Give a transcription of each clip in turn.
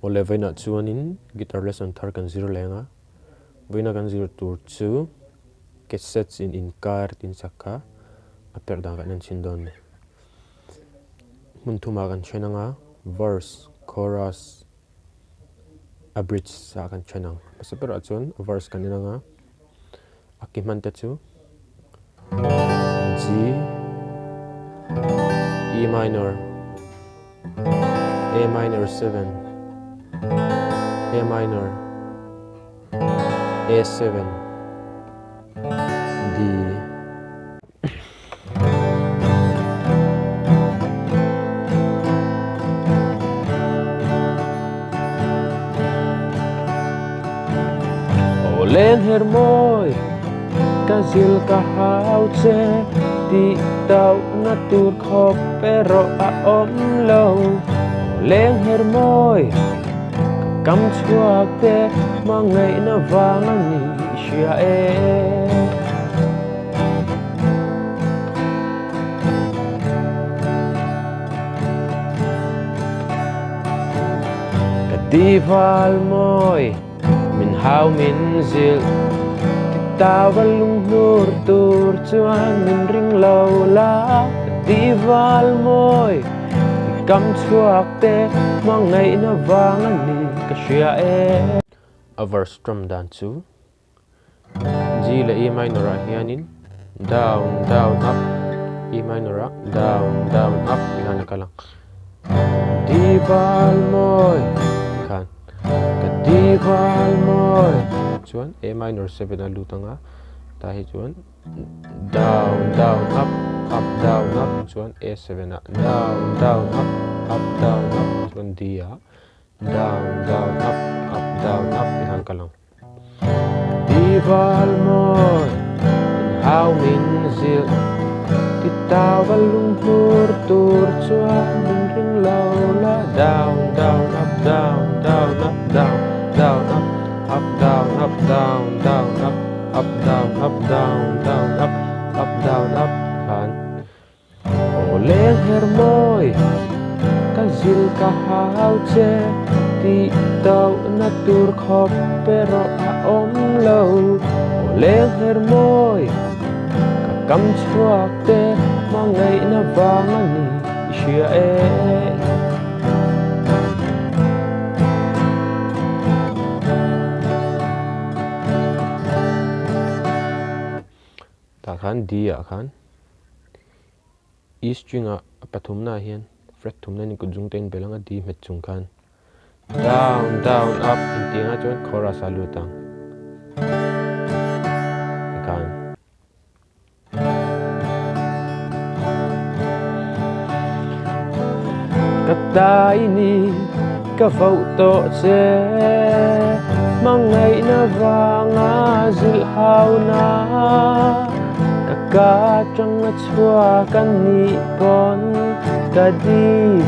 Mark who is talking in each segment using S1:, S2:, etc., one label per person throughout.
S1: Ole vaina chuanin guitar lesson thar kan zir lenga vaina kan zir tur chu cassettes in car tin sakha aper da kan chindon ne mun thuma kan chenanga verse chorus a bridge sa kan chenang pasaper achon verse kan inanga akiman te chu G E minor A minor 7 A minor A7 D Olen hermoy kazil kahau che di tau natur khop pero a om lo Olen hermoy kam chuak te mangai na wangani sia Kadival moy min hau min zil tawal lung nur tur chuan min ring lo la Kadival moy kam chuak te mangai na wangani kasia a verse strum dan chu G la E minor a hianin down down up E minor a down down up ikan kalang Kadival moy kan Kadival moy chuan A minor 7 a lutanga tahi chuan down down up up down up chuan A7 a down down up down up chuan D a down down up down up ikan kalang Kadival moy how min zil titawal lung tur chuan min ring lo la down down up down down up down down up down up down down up down up down down up down up kan Olen hermoy kazil kahau che ti tau natur khop pero a om lo Olen hermoy kam chuak te mangai na wangani sia kan dia kan E string a pathum na hian fret thum na ni ku jung ten belanga D met chung kan down down up in tinga chon chorus a lutang kan katai ni ka vau to che mangai na wanga zil hau na ka trăng chua kan ni pon ka di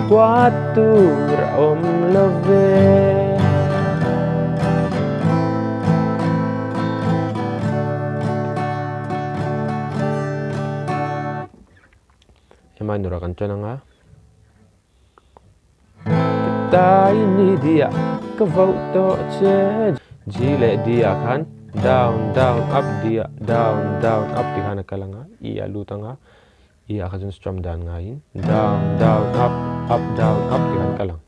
S1: quá tu ra om love emai nura kan chananga tai ni dia ka vau to che ji le dia kan down down up dia down down up di kana kalanga I alutanga I akazun strum dan ngain down down up down up di kana kalang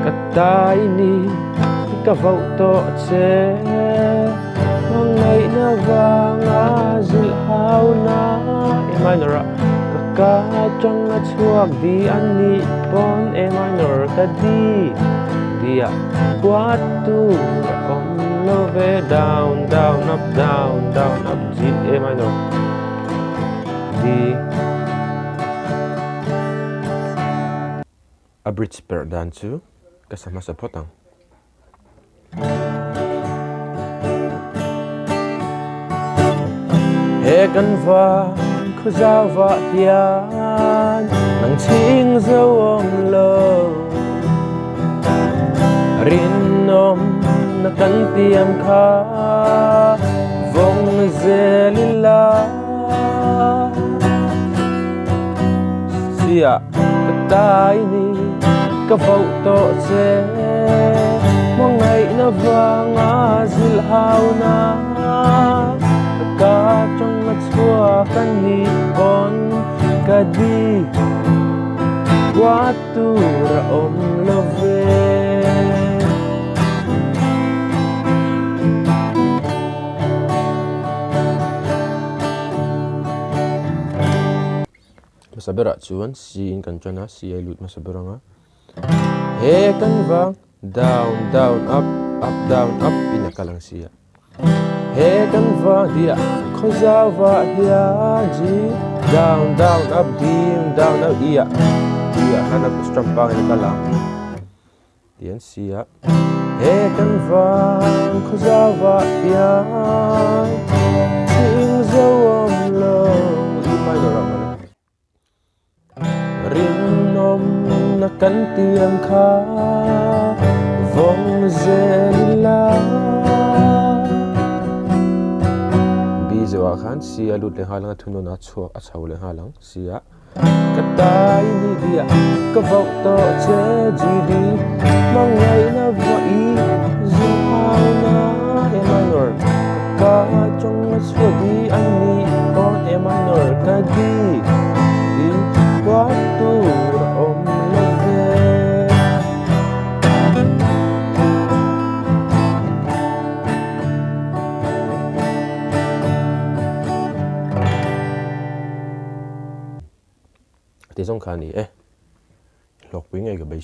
S1: katai ni ka vau to che mangai na wanga zil hau na E minor ka chang chuak di ani pon E minor ka di dia what to love down down up G A minor D a bridge pair dan chu kasama sa potang he kan va khu giao va hian nang ching zo om lo rin nom na kan tiam kha vong zelila sia katai ni ka vau to che mo ngai na wanga zil hau na ka trong na chua kan ni on ka di waktu ra om love masabera chuan si in kan chana si ai lut masaberanga he kan wang down down up up down up in kalang sia he kan wang dia khozawa hia ji down down up dim down up ia ia kana strum bang in kalang dian sia he kan wang khozawa hia sing zawam lo mai lo rin nom na kan tiang kha vong zelila bi zawa khan sia lut le halang thuno na chu a chau le halang sia katai ni dia ka vau to che ji di mong ngai na vai zu hau na e minor ka chong na chu di ani on e minor ka di waktu om love ti song khan ni lok ping ai ga bai